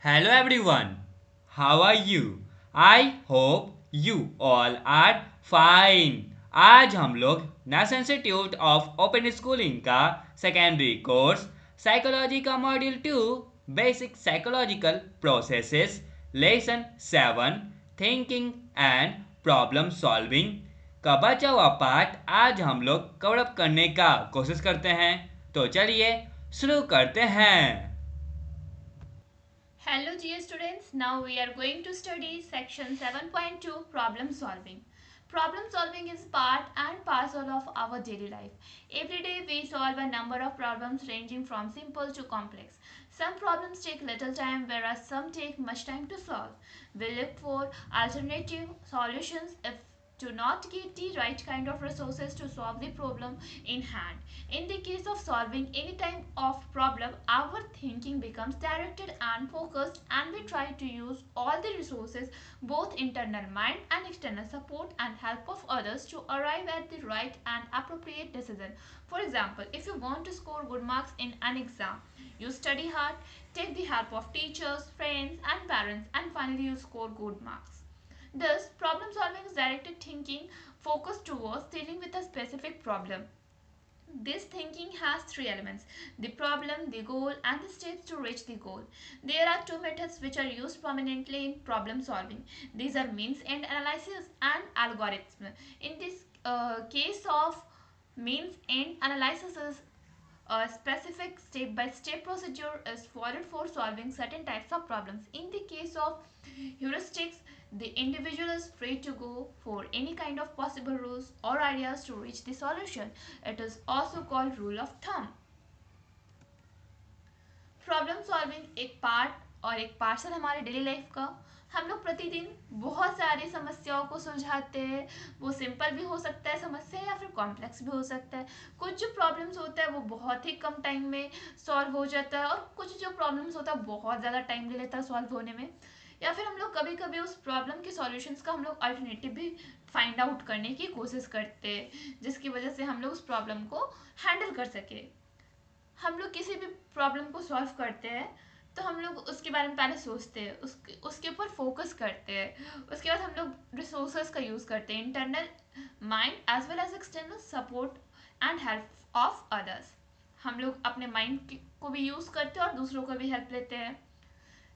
Hello everyone, how are you? I hope you all are fine. आज हम लोग national institute of open schooling का secondary course psychology का module 2 basic psychological processes lesson 7 thinking and problem solving का बचा हुआ part आज हम लोग कवर अप करने का कोशिश करते हैं। तो चलिए शुरू करते हैं। Hello dear students, now we are going to study section 7.2 problem solving. Problem solving is part and parcel of our daily life. Every day we solve a number of problems ranging from simple to complex. Some problems take little time whereas some take much time to solve. We look for alternative solutions if do not get the right kind of resources to solve the problem in hand. In the case of solving any type of problem, our thinking becomes directed and focused, and we try to use all the resources, both internal mind and external support and help of others to arrive at the right and appropriate decision. For example, if you want to score good marks in an exam, you study hard, take the help of teachers, friends, and parents, and finally you score good marks. Thus, problem solving is directed thinking focused towards dealing with a specific problem. This thinking has three elements: the problem, the goal, and the steps to reach the goal. There are two methods which are used prominently in problem solving. These are means end analysis and algorithm. In this case of means end analysis is a specific step-by-step procedure is followed for solving certain types of problems. In the case of heuristics, the individual is free to go for any kind of possible rules or ideas to reach the solution. It is also called rule of thumb. Problem solving एक part और एक parcel हमारे daily life का। हम लोग प्रतिदिन बहुत सारी समस्याओं को सुलझाते हैं। वो सिंपल भी हो सकता है समस्या या फिर कॉम्प्लेक्स भी हो सकता है। कुछ जो प्रॉब्लम्स होता है वो बहुत ही कम टाइम में सॉल्व हो जाता है, और कुछ जो प्रॉब्लम्स होता है बहुत ज़्यादा टाइम ले लेता है सॉल्व होने में। या फिर हम लोग कभी कभी उस प्रॉब्लम के सॉल्यूशंस का हम लोग अल्टरनेटिव भी फाइंड आउट करने की कोशिश करते हैं, जिसकी वजह से हम लोग उस प्रॉब्लम को हैंडल कर सके। हम लोग किसी भी प्रॉब्लम को सॉल्व करते हैं तो हम लोग उसके बारे में पहले सोचते हैं, उसके ऊपर फोकस करते हैं। उसके बाद हम लोग रिसोर्सेज का यूज़ करते हैं, internal mind as well as external support and help of others. हम लोग अपने माइंड को भी यूज़ करते हैं और दूसरों को भी हेल्प लेते हैं,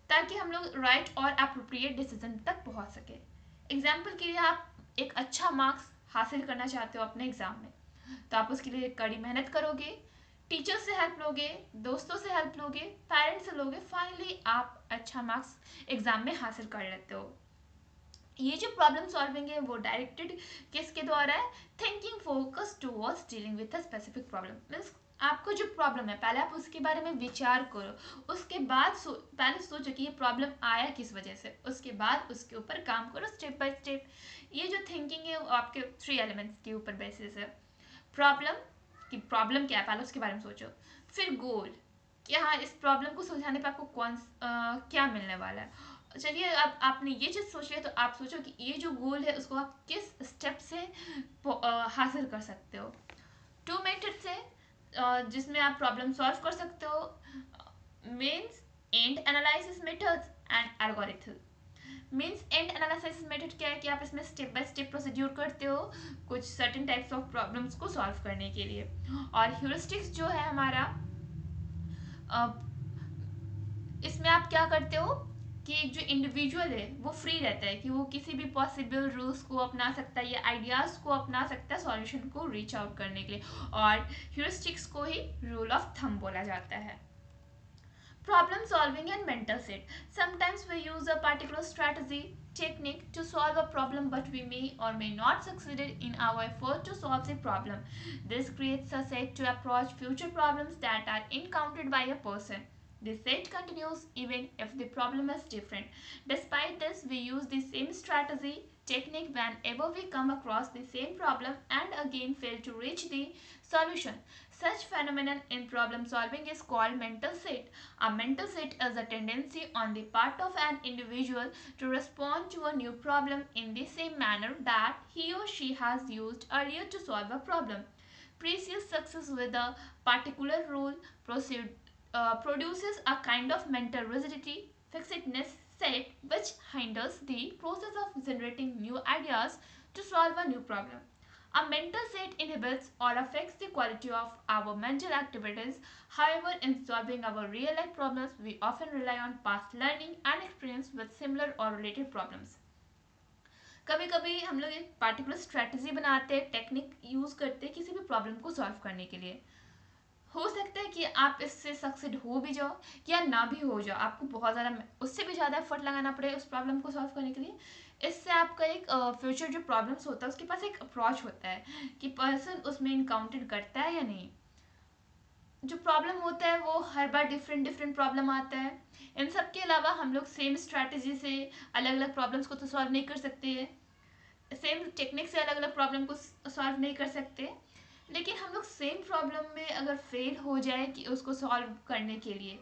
ताकि हम लोग राइट और अप्रोप्रिएट डिसीजन तक पहुंच सके। एग्जाम्पल के लिए, आप एक अच्छा मार्क्स हासिल करना चाहते हो अपने एग्ज़ाम में, तो आप उसके लिए कड़ी मेहनत करोगे, टीचर से हेल्प लोगे, दोस्तों से हेल्प लोगे, पेरेंट्स से लोगे, फाइनली आप अच्छा मार्क्स एग्जाम में हासिल कर लेते हो। ये जो प्रॉब्लम सॉल्विंग है वो डायरेक्टेड किसके द्वारा है? Thinking focus towards dealing with a specific problem. Means आपको जो प्रॉब्लम है पहले आप उसके बारे में विचार करो, उसके बाद पहले सोचो कि ये प्रॉब्लम आया किस वजह से, उसके बाद उसके ऊपर काम करो स्टेप बाय स्टेप। ये जो थिंकिंग है वो आपके थ्री एलिमेंट्स के ऊपर बेसिस है। प्रॉब्लम कि प्रॉब्लम क्या है पहले उसके बारे में सोचो। फिर गोल कि हाँ इस प्रॉब्लम को सुलझाने पे आपको क्या मिलने वाला है। चलिए अब आपने ये चीज़ सोच लिया, तो आप सोचो कि ये जो गोल है उसको आप किस स्टेप से हासिल कर सकते हो। टू मेथड से जिसमें आप प्रॉब्लम सॉल्व कर सकते हो, means and analysis methods and algorithm. Means and analysis method क्या है कि आप इसमें स्टेप बाय स्टेप प्रोसीड्यूर करते हो कुछ सर्टेन टाइप्स ऑफ प्रॉब्लम्स को सॉल्व करने के लिए। और ह्यूरिस्टिक्स जो है हमारा, इसमें आप क्या करते हो कि एक जो इंडिविजुअल है वो फ्री रहता है कि वो किसी भी पॉसिबल रूल्स को अपना सकता है या आइडियाज़ को अपना सकता है सॉल्यूशन को रीच आउट करने के लिए, और ह्यूरिस्टिक्स को ही रूल ऑफ थंब बोला जाता है। Problem solving and mental set. Sometimes we use a particular strategy, technique to solve a problem, but we may or may not succeed in our effort to solve the problem. This creates a set to approach future problems that are encountered by a person. The set continues even if the problem is different. Despite this, we use the same strategy, technique whenever we come across the same problem and again fail to reach the solution. Such phenomenon in problem solving is called mental set. A mental set is a tendency on the part of an individual to respond to a new problem in the same manner that he or she has used earlier to solve a problem. Previous success with a particular rule produces a kind of mental rigidity, fixedness set, which hinders the process of generating new ideas to solve a new problem. A mental set inhibits or affects the quality of our mental activities. However, in solving our real life problems, we often rely on past learning and experience with similar or related problems. कभी कभी हम लोग एक particular strategy बनाते हैं, technique use करते हैं किसी भी प्रॉब्लम को सॉल्व करने के लिए। हो सकता है कि आप इससे सक्सेड हो भी जाओ या ना भी हो जाओ, आपको बहुत ज़्यादा उससे भी ज़्यादा एफर्ट लगाना पड़े उस प्रॉब्लम को सॉल्व करने के लिए। इससे आपका एक फ्यूचर जो प्रॉब्लम्स होता है उसके पास एक अप्रोच होता है कि पर्सन उसमें इनकाउंटर करता है या नहीं। जो प्रॉब्लम होता है वो हर बार डिफरेंट डिफरेंट प्रॉब्लम आता है। इन सब के अलावा हम लोग सेम स्ट्रैटेजी से अलग अलग प्रॉब्लम्स को तो सॉल्व नहीं कर सकते हैं, सेम टेक्निक से अलग अलग प्रॉब्लम को सॉल्व नहीं कर सकते। लेकिन हम लोग सेम प्रॉब्लम में अगर फेल हो जाए कि उसको सॉल्व करने के लिए,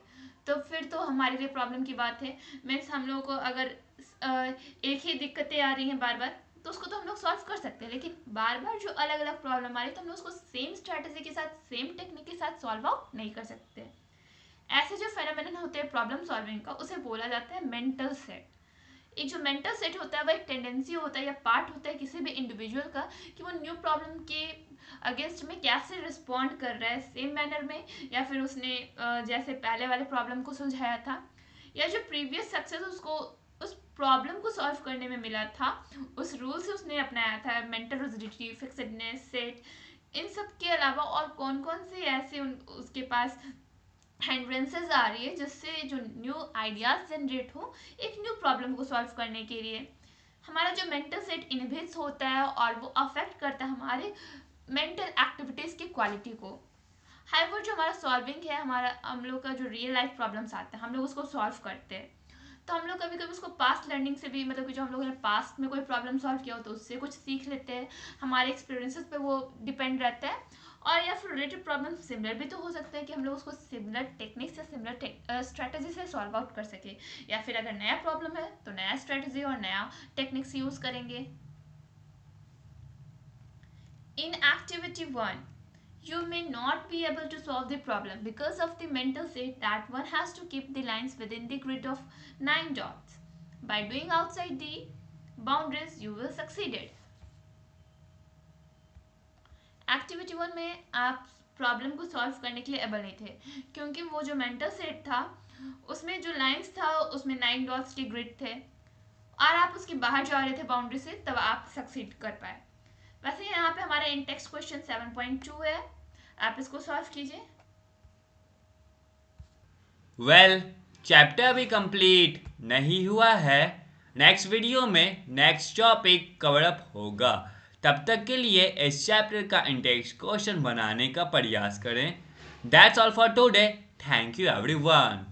तो फिर तो हमारे लिए प्रॉब्लम की बात है। मीन्स हम लोगों को अगर एक ही दिक्कतें आ रही हैं बार बार, तो उसको तो हम लोग सॉल्व कर सकते हैं, लेकिन बार बार जो अलग अलग प्रॉब्लम आ रही है तो हम लोग उसको सेम स्ट्रैटेजी के साथ सेम टेक्निक के साथ सॉल्व आउट नहीं कर सकते। ऐसे जो फेनोमेनन होते हैं प्रॉब्लम सॉल्विंग का, उसे बोला जाता है मेंटल सेट। एक जो मेंटल सेट होता है वो एक टेंडेंसी होता है या पार्ट होता है किसी भी इंडिविजुअल का कि वो न्यू प्रॉब्लम के अगेंस्ट में कैसे रिस्पॉन्ड कर रहा है, सेम मैनर में या फिर उसने जैसे पहले वाले प्रॉब्लम को सुलझाया था, या जो प्रीवियस सक्सेस उसको उस प्रॉब्लम को सॉल्व करने में मिला था उस रूल से उसने अपनाया था। मेंटल रिजिडिटी, फिक्सडनेस, सेट, इन सब के अलावा और कौन कौन से ऐसे उसके पास हैंड्रेंसेस आ रही है जिससे जो न्यू आइडियाज जनरेट हो एक न्यू प्रॉब्लम को सॉल्व करने के लिए। हमारा जो मेंटल सेट इनहिबिट्स होता है और वो अफेक्ट करता है हमारे मेंटल एक्टिविटीज़ की क्वालिटी को। हाइवर जो हमारा सॉल्विंग है, हमारा हम लोग का जो रियल लाइफ प्रॉब्लम्स आते हैं हम लोग उसको सॉल्व करते हैं, तो हम लोग कभी कभी उसको पास्ट लर्निंग से भी, मतलब कि जो हम लोगों ने पास्ट में कोई प्रॉब्लम सॉल्व किया हो तो उससे कुछ सीख लेते हैं, हमारे एक्सपीरियंसेस पे वो डिपेंड रहता है। और या फिर रिलेटेड प्रॉब्लम सिमिलर भी तो हो सकता है कि हम लोग उसको सिमिलर टेक्निक से सिमिलर स्ट्रेटजी से सॉल्व आउट कर सके, या फिर अगर नया प्रॉब्लम है तो नया स्ट्रेटजी और नया टेक्निक्स यूज़ करेंगे। In activity 1, you may not be able to solve the problem because of the mental state that one has to keep the lines within the grid of 9 dots. By doing outside the boundaries, you will succeed it. Activity 1 में आप problem को solve करने के लिए able नहीं थे क्योंकि वो जो मेंटल सेट था उसमें जो लाइंस था उसमें 9 डॉट्स के ग्रिड थे और आप उसके बाहर जा रहे थे बाउंड्री से, तब आप सक्सीड कर पाए। वैसे यहाँ पे हमारा इन टेक्स्ट क्वेश्चन 7.2 है, आप इसको सॉल्व कीजिए। वेल, चैप्टर अभी कंप्लीट नहीं हुआ है, नेक्स्ट वीडियो में नेक्स्ट टॉपिक कवर अप होगा। तब तक के लिए इस चैप्टर का इंटेक्स्ट क्वेश्चन बनाने का प्रयास करें। That's all for today, thank you everyone.